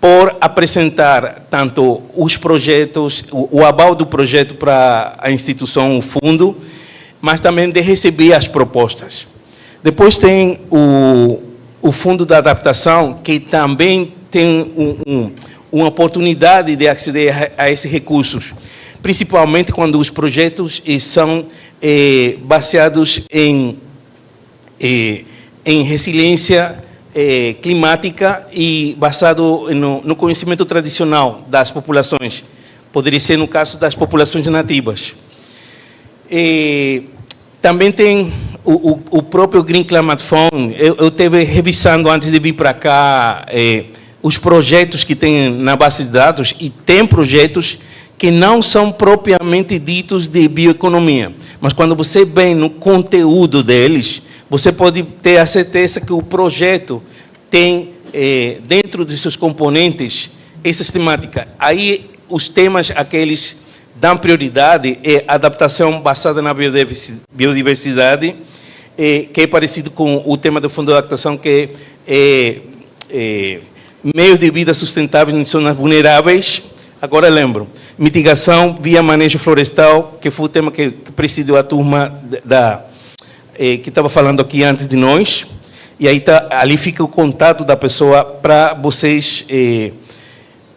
por apresentar tanto os projetos, o aval do projeto para a instituição, o fundo, mas também de receber as propostas. Depois tem o Fundo da Adaptação, que também tem uma oportunidade de aceder a esses recursos, principalmente quando os projetos são baseados em resiliência climática e basado no conhecimento tradicional das populações. Poderia ser no caso das populações nativas. Também tem o próprio Green Climate Fund. Eu esteve revisando antes de vir para cá os projetos que tem na base de dados, e tem projetos que não são propriamente ditos de bioeconomia, mas quando você vem no conteúdo deles, você pode ter a certeza que o projeto tem, dentro de seus componentes, essas temáticas. Aí, os temas a que eles dão prioridade é adaptação basada na biodiversidade, que é parecido com o tema do Fundo de Adaptação, que é meios de vida sustentáveis em zonas vulneráveis. Agora lembro, mitigação via manejo florestal, que foi o tema que presidiu a turma que estava falando aqui antes de nós, e aí ali fica o contato da pessoa para vocês.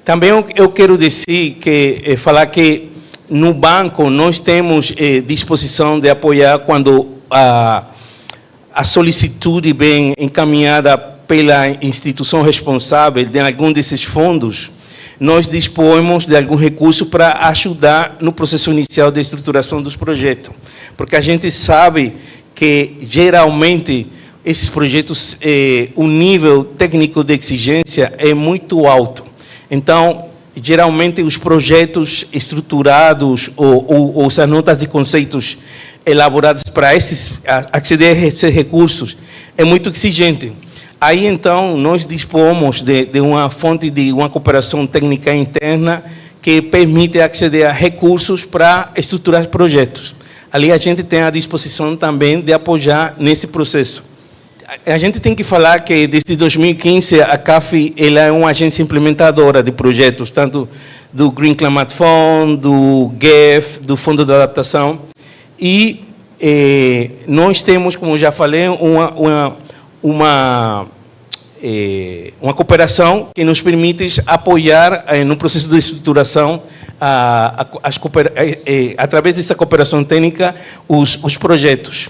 Também eu quero dizer falar que no banco nós temos disposição de apoiar quando a solicitude vem encaminhada pela instituição responsável de algum desses fundos. Nós dispomos de algum recurso para ajudar no processo inicial de estruturação dos projetos, porque a gente sabe que, geralmente, esses projetos, o nível técnico de exigência é muito alto. Então, geralmente, os projetos estruturados ou as notas de conceitos elaboradas para acceder a esses recursos é muito exigente. Aí, então, nós dispomos de uma fonte de uma cooperação técnica interna que permite acceder a recursos para estruturar projetos. Ali a gente tem a disposição também de apoiar nesse processo. A gente tem que falar que, desde 2015, a CAF ela é uma agência implementadora de projetos, tanto do Green Climate Fund, do GEF, do Fundo de Adaptação. E nós temos, como já falei, uma cooperação que nos permite apoiar no processo de estruturação, através dessa cooperação técnica, os projetos.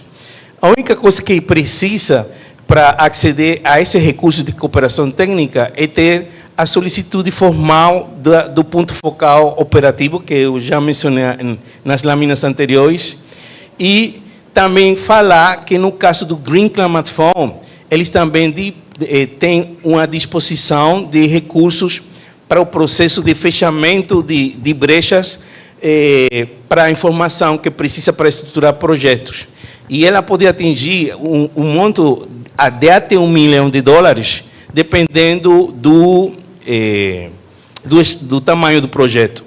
A única coisa que precisa para acceder a esse recurso de cooperação técnica é ter a solicitude formal do ponto focal operativo, que eu já mencionei nas lâminas anteriores, e também falar que, no caso do Green Climate Fund, eles também têm uma disposição de recursos para o processo de fechamento de brechas para a informação que precisa para estruturar projetos. E ela pode atingir um monto de até $1 milhão, dependendo do tamanho do projeto.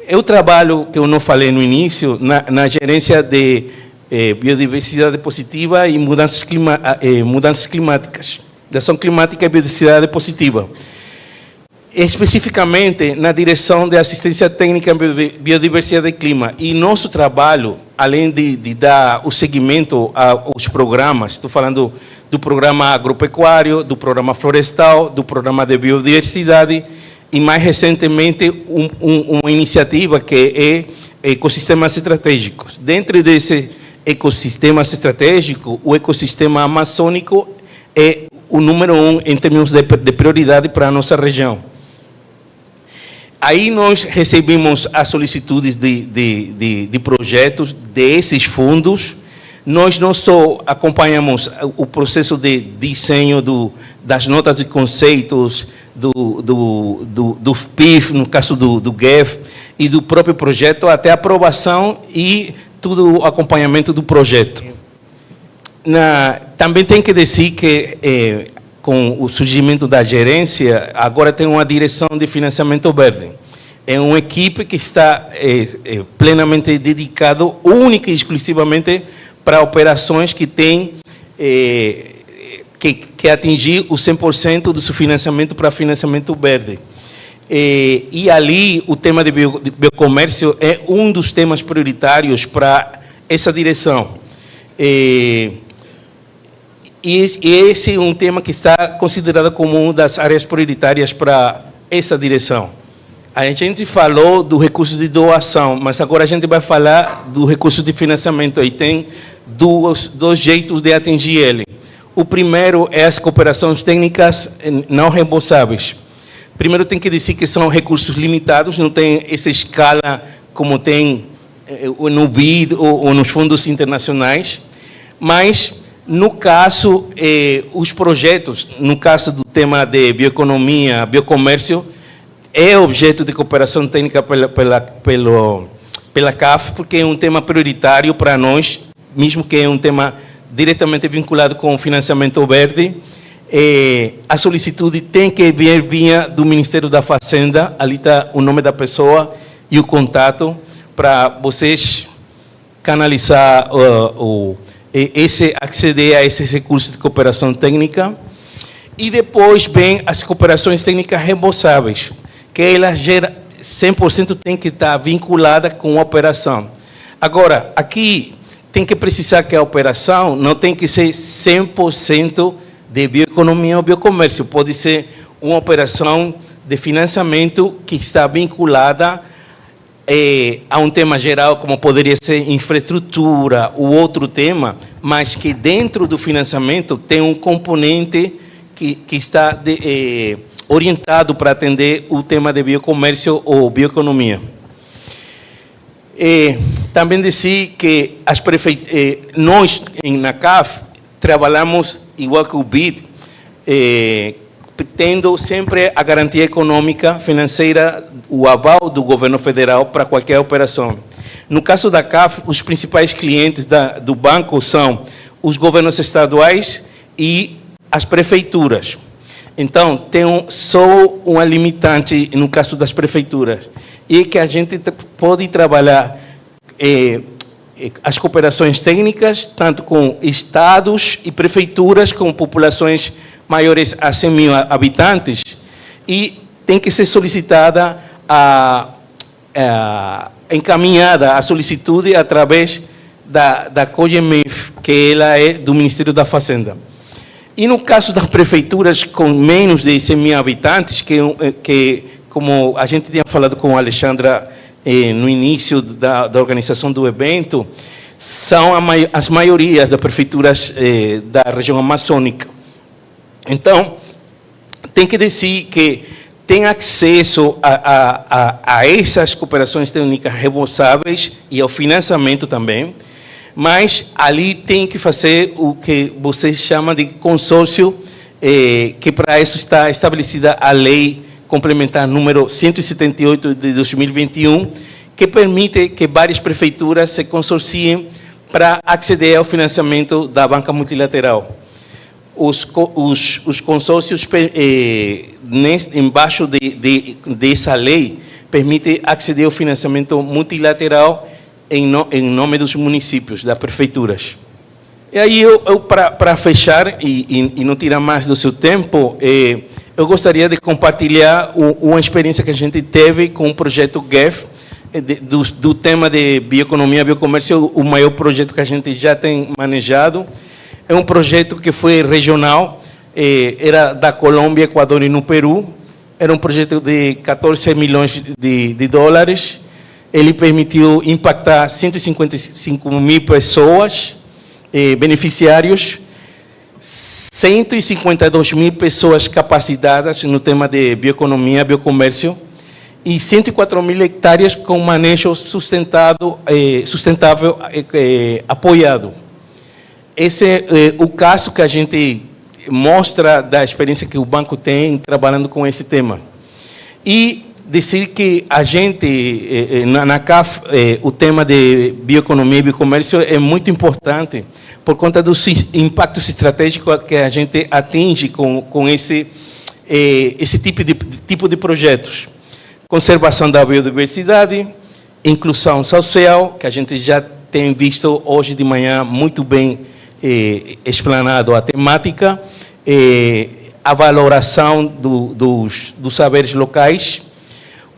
Eu trabalho, que eu não falei no início, na gerência de biodiversidade positiva e mudanças climáticas. De ação climática e biodiversidade positiva. Especificamente na direção de assistência técnica em biodiversidade e clima. E nosso trabalho, além de dar o seguimento aos programas, estou falando do programa agropecuário, do programa florestal, do programa de biodiversidade e, mais recentemente, uma iniciativa que é ecossistemas estratégicos. Dentro desse ecossistemas estratégico, o ecossistema amazônico é o número 1 em termos de prioridade para a nossa região. Aí nós recebemos as solicitudes de projetos desses fundos. Nós não só acompanhamos o processo de desenho das notas de conceitos, do PIF, no caso do GEF, e do próprio projeto, até a aprovação e todo o acompanhamento do projeto. Também tem que dizer que, com o surgimento da gerência, agora tem uma direção de financiamento verde. É uma equipe que está plenamente dedicado, única e exclusivamente para operações que têm que atingir o 100% do seu financiamento para financiamento verde. E ali o tema de biocomércio é um dos temas prioritários para essa direção. E esse é um tema que está considerado como uma das áreas prioritárias para essa direção. A gente falou do recurso de doação, mas agora a gente vai falar do recurso de financiamento. Aí tem dois jeitos de atingir ele. O primeiro é as cooperações técnicas não reembolsáveis. Primeiro tem que dizer que são recursos limitados, não tem essa escala como tem no BID ou nos fundos internacionais, mas no caso, os projetos, no caso do tema de bioeconomia, biocomércio, é objeto de cooperação técnica pela CAF, porque é um tema prioritário para nós, mesmo que é um tema diretamente vinculado com o financiamento verde. A solicitude tem que vir via do Ministério da Fazenda, ali está o nome da pessoa e o contato, para vocês canalizar acceder a esses recursos de cooperação técnica. E depois vem as cooperações técnicas reembolsáveis, que elas 100% tem que estar vinculada com a operação. Agora, aqui tem que precisar que a operação não tem que ser 100% de bioeconomia ou biocomércio. Pode ser uma operação de financiamento que está vinculada a um tema geral, como poderia ser infraestrutura ou outro tema, mas que dentro do financiamento tem um componente que está orientado para atender o tema de biocomércio ou bioeconomia. Também dizer que nós, na CAF, trabalhamos igual que o BID, tendo sempre a garantia econômica, financeira, o aval do governo federal para qualquer operação. No caso da CAF, os principais clientes do banco são os governos estaduais e as prefeituras. Então, tem só uma limitante no caso das prefeituras, e que a gente pode trabalhar as cooperações técnicas, tanto com estados e prefeituras, com populações maiores a 100 mil habitantes, e tem que ser solicitada, encaminhada a solicitude através da COGEMEF, que ela é do Ministério da Fazenda. E no caso das prefeituras com menos de 100 mil habitantes, que como a gente tinha falado com a Alexandra no início da organização do evento, são as maiorias das prefeituras da região amazônica. Então, tem que dizer que tem acesso a essas cooperações técnicas reembolsáveis e ao financiamento também, mas ali tem que fazer o que você chama de consórcio, que para isso está estabelecida a lei complementar número 178 de 2021, que permite que várias prefeituras se consorciem para acceder ao financiamento da banca multilateral. Os consórcios, embaixo dessa lei, permite acceder ao financiamento multilateral em nome dos municípios, das prefeituras. E aí, para fechar e não tirar mais do seu tempo, eu gostaria de compartilhar uma experiência que a gente teve com o projeto GEF, do tema de bioeconomia e biocomércio, o maior projeto que a gente já tem manejado. É um projeto que foi regional, era da Colômbia, Equador e no Peru. Era um projeto de 14 milhões de dólares. Ele permitiu impactar 155 mil pessoas, beneficiários, 152 mil pessoas capacitadas no tema de bioeconomia, biocomércio, e 104 mil hectares com manejo sustentável apoiado. Esse é o caso que a gente mostra da experiência que o banco tem trabalhando com esse tema. E dizer que a gente, na CAF, o tema de bioeconomia e biocomércio é muito importante por conta dos impactos estratégicos que a gente atinge com esse tipo de projetos. conservação da biodiversidade, inclusão social, que a gente já tem visto hoje de manhã muito bem explanado a temática, a valoração dos saberes locais,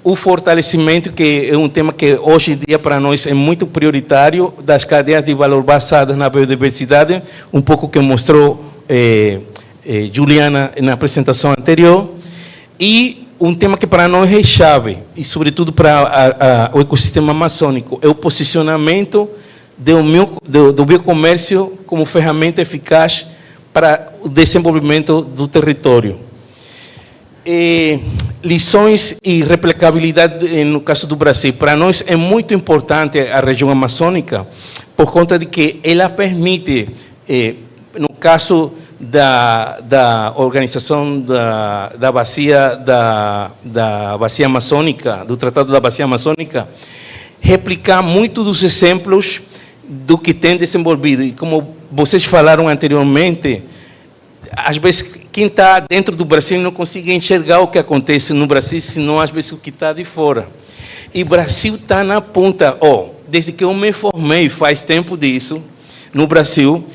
o fortalecimento, que é um tema que hoje em dia para nós é muito prioritário, das cadeias de valor basadas na biodiversidade, um pouco que mostrou Juliana na apresentação anterior, e um tema que para nós é chave, e sobretudo para o ecossistema amazônico, é o posicionamento do biocomércio como ferramenta eficaz para o desenvolvimento do território. Lições e replicabilidade no caso do Brasil. Para nós é muito importante a região amazônica, por conta de que ela permite, no caso da organização da bacia amazônica, do Tratado da Bacia Amazônica, replicar muito dos exemplos do que tem desenvolvido. E como vocês falaram anteriormente, às vezes quem está dentro do Brasil não consegue enxergar o que acontece no Brasil, senão às vezes o que está de fora. E o Brasil está na ponta. Desde que eu me formei, faz tempo disso, no Brasil,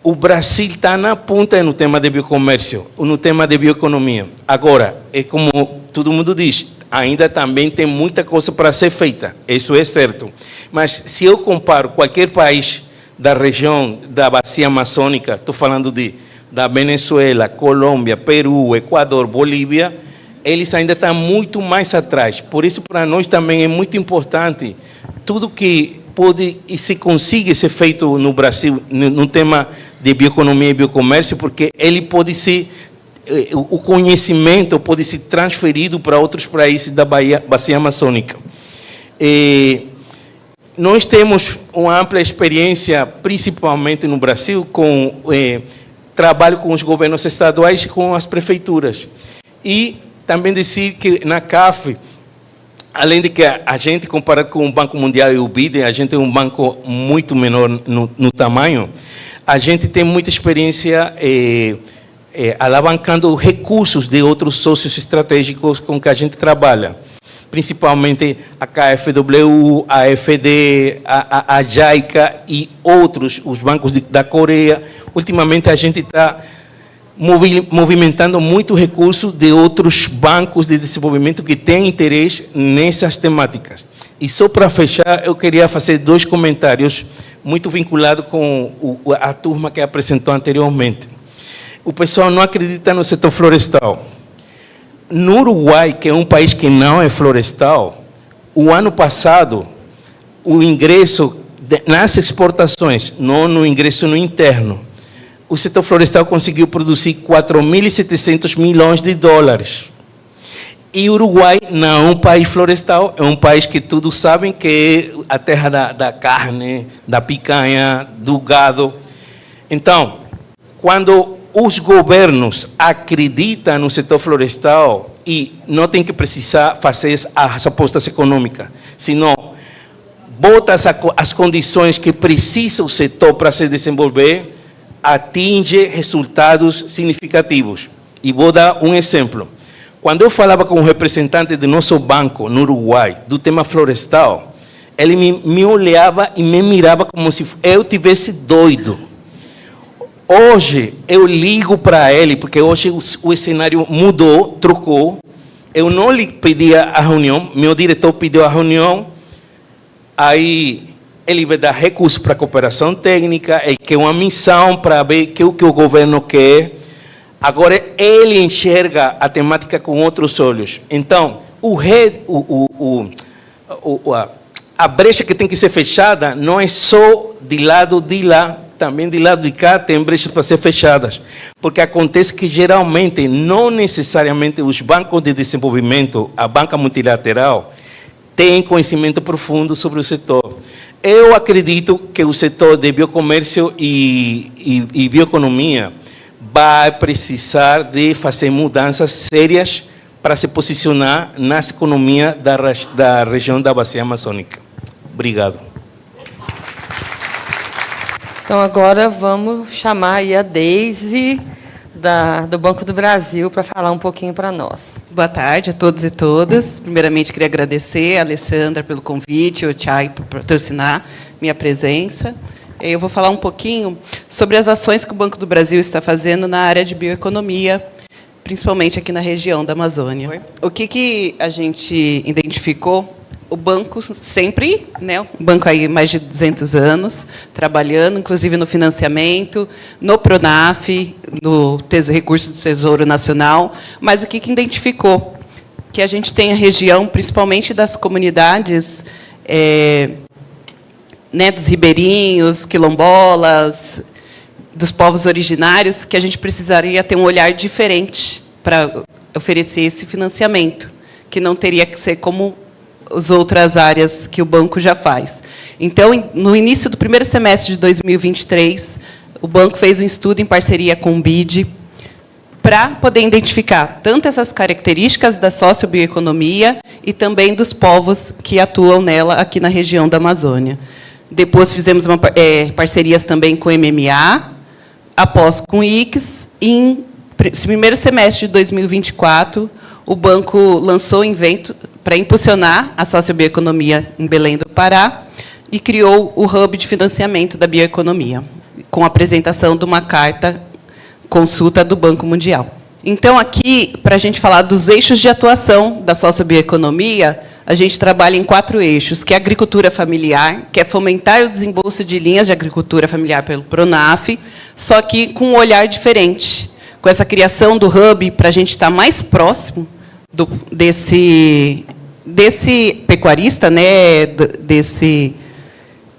o Brasil está na ponta no tema de biocomércio, no tema de bioeconomia. Agora, é como todo mundo diz, ainda também tem muita coisa para ser feita, isso é certo. Mas se eu comparo qualquer país da região da Bacia Amazônica, estou falando da Venezuela, Colômbia, Peru, Equador, Bolívia, eles ainda estão muito mais atrás. Por isso, para nós também é muito importante tudo que pode e se consiga ser feito no Brasil, no tema de bioeconomia e biocomércio, porque ele pode ser, o conhecimento pode ser transferido para outros países da Bacia Amazônica. Nós temos uma ampla experiência, principalmente no Brasil, com trabalho com os governos estaduais e com as prefeituras. E também dizer que na CAF, além de que a gente, comparado com o Banco Mundial e o BID, a gente é um banco muito menor no tamanho, a gente tem muita experiência alavancando recursos de outros sócios estratégicos com que a gente trabalha, principalmente a KfW, a FD, a JICA e outros, os bancos da Coreia. Ultimamente a gente está movimentando muito recursos de outros bancos de desenvolvimento que têm interesse nessas temáticas. E só para fechar, eu queria fazer 2 comentários muito vinculados com a turma que apresentou anteriormente. O pessoal não acredita no setor florestal. No Uruguai, que é um país que não é florestal, o ano passado, o ingresso nas exportações, não no ingresso no interno, o setor florestal conseguiu produzir 4.700 milhões de dólares. E o Uruguai não é um país florestal, é um país que todos sabem que é a terra da carne, da picanha, do gado. Então, quando os governos acreditam no setor florestal e não tem que precisar fazer as apostas econômicas, senão bota as condições que precisa o setor para se desenvolver, atinge resultados significativos. E vou dar um exemplo. Quando eu falava com um representante do nosso banco no Uruguai, do tema florestal, ele me olhava e me mirava como se eu tivesse doido. Hoje, eu ligo para ele, porque hoje o cenário mudou, trocou. Eu não lhe pedi a reunião, meu diretor pediu a reunião, aí ele vai dar recursos para a cooperação técnica, ele quer uma missão para ver o que o governo quer. Agora, ele enxerga a temática com outros olhos. Então, a brecha que tem que ser fechada não é só de lado de lá, também de lado de cá tem brechas para ser fechadas. Porque acontece que, geralmente, não necessariamente os bancos de desenvolvimento, a banca multilateral, têm conhecimento profundo sobre o setor. Eu acredito que o setor de biocomércio e bioeconomia vai precisar de fazer mudanças sérias para se posicionar nas economias da região da Bacia Amazônica. Obrigado. Então, agora vamos chamar aí a Deise, do Banco do Brasil, para falar um pouquinho para nós. Boa tarde a todos e todas. Primeiramente, queria agradecer a Alessandra pelo convite, o Chay por patrocinar minha presença. Eu vou falar um pouquinho sobre as ações que o Banco do Brasil está fazendo na área de bioeconomia, principalmente aqui na região da Amazônia. O que a gente identificou? O banco sempre, né, o banco aí mais de 200 anos, trabalhando, inclusive no financiamento, no PRONAF, no recurso do Tesouro Nacional, mas o que identificou? Que a gente tem a região, principalmente das comunidades, né, dos ribeirinhos, quilombolas, dos povos originários, que a gente precisaria ter um olhar diferente para oferecer esse financiamento, que não teria que ser como as outras áreas que o banco já faz. Então, no início do primeiro semestre de 2023, o banco fez um estudo em parceria com o BID para poder identificar tanto essas características da sociobioeconomia e também dos povos que atuam nela aqui na região da Amazônia. Depois fizemos parcerias também com o MMA, após com o ICS, e em primeiro semestre de 2024, o banco lançou um evento para impulsionar a sociobioeconomia em Belém do Pará e criou o Hub de Financiamento da Bioeconomia, com a apresentação de uma carta consulta do Banco Mundial. Então, aqui, para a gente falar dos eixos de atuação da sociobioeconomia, a gente trabalha em 4 eixos, que é a agricultura familiar, que é fomentar o desembolso de linhas de agricultura familiar pelo PRONAF, só que com um olhar diferente, com essa criação do Hub, para a gente estar mais próximo desse pecuarista, né,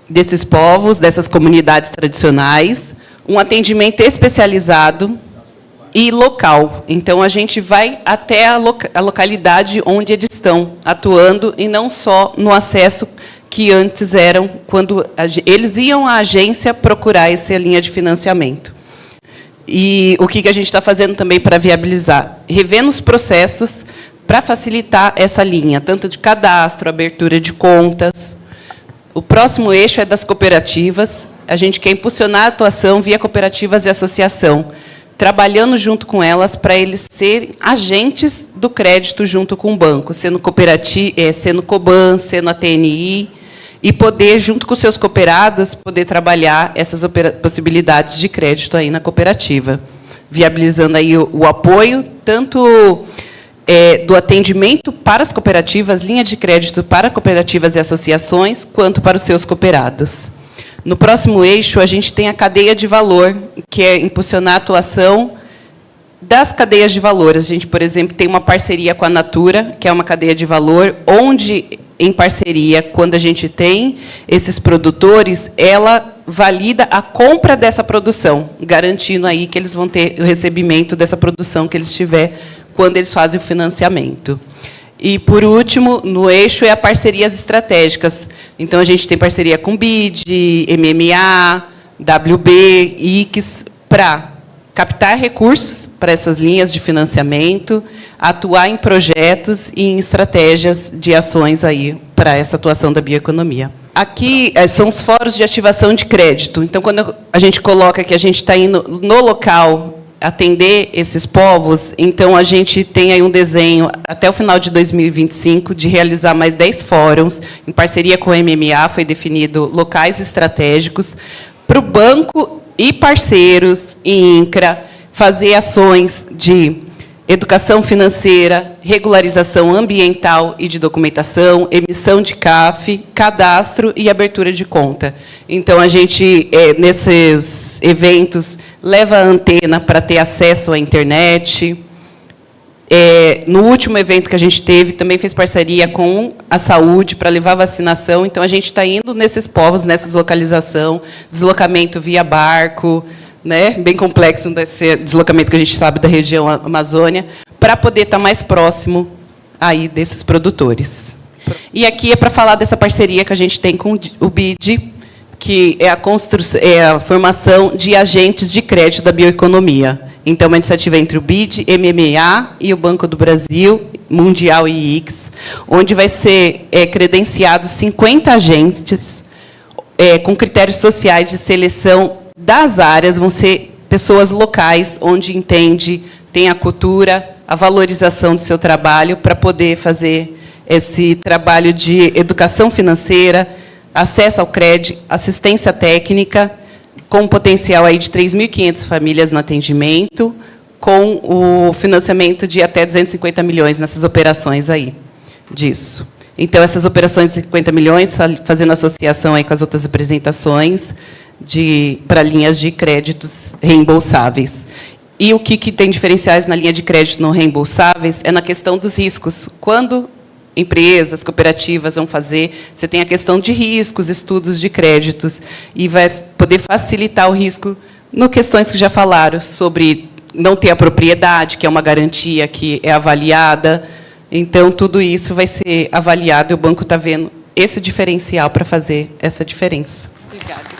desses povos, dessas comunidades tradicionais, um atendimento especializado e local. Então, a gente vai até a localidade onde eles estão atuando, e não só no acesso que antes eram, quando eles iam à agência procurar essa linha de financiamento. E o que a gente está fazendo também para viabilizar? Revendo os processos para facilitar essa linha, tanto de cadastro, abertura de contas. O próximo eixo é das cooperativas. A gente quer impulsionar a atuação via cooperativas e associação, trabalhando junto com elas para eles serem agentes do crédito junto com o banco, sendo sendo Coban, sendo a TNI, e poder, junto com seus cooperados, poder trabalhar essas possibilidades de crédito aí na cooperativa, viabilizando aí o apoio, tanto do atendimento para as cooperativas, linha de crédito para cooperativas e associações, quanto para os seus cooperados. No próximo eixo, a gente tem a cadeia de valor, que é impulsionar a atuação das cadeias de valor. A gente, por exemplo, tem uma parceria com a Natura, que é uma cadeia de valor, onde, em parceria, quando a gente tem esses produtores, ela valida a compra dessa produção, garantindo aí que eles vão ter o recebimento dessa produção que eles tiver quando eles fazem o financiamento. E, por último, no eixo, é a parcerias estratégicas. Então, a gente tem parceria com BID, MMA, WB, ICS, para captar recursos para essas linhas de financiamento, atuar em projetos e em estratégias de ações aí para essa atuação da bioeconomia. Aqui são os fóruns de ativação de crédito. Então, quando a gente coloca que a gente está indo no local atender esses povos, então a gente tem aí um desenho até o final de 2025 de realizar mais 10 fóruns, em parceria com o MMA, foi definido locais estratégicos para o banco e parceiros e INCRA fazer ações de educação financeira, regularização ambiental e de documentação, emissão de CAF, cadastro e abertura de conta. Então, a gente, nesses eventos, leva a antena para ter acesso à internet. No último evento que a gente teve, também fez parceria com a saúde para levar vacinação. Então, a gente está indo nesses povos, nessas localização, deslocamento via barco, né, bem complexo desse deslocamento que a gente sabe da região Amazônia, para poder estar mais próximo aí desses produtores. E aqui é para falar dessa parceria que a gente tem com o BID, que é a formação de agentes de crédito da bioeconomia. Então, uma iniciativa entre o BID, MMA e o Banco do Brasil, Mundial e ICS, onde vai ser credenciados 50 agentes com critérios sociais de seleção das áreas, vão ser pessoas locais, onde entende, tem a cultura, a valorização do seu trabalho para poder fazer esse trabalho de educação financeira, acesso ao crédito, assistência técnica, com um potencial aí de 3.500 famílias no atendimento, com o financiamento de até 250 milhões nessas operações aí, disso. Então, essas operações de 50 milhões, fazendo associação aí com as outras apresentações, para linhas de créditos reembolsáveis. E o que tem diferenciais na linha de crédito não reembolsáveis é na questão dos riscos. Quando empresas, cooperativas vão fazer, você tem a questão de riscos, estudos de créditos, e vai poder facilitar o risco no questões que já falaram, sobre não ter a propriedade, que é uma garantia que é avaliada. Então, tudo isso vai ser avaliado e o banco está vendo esse diferencial para fazer essa diferença. Obrigada.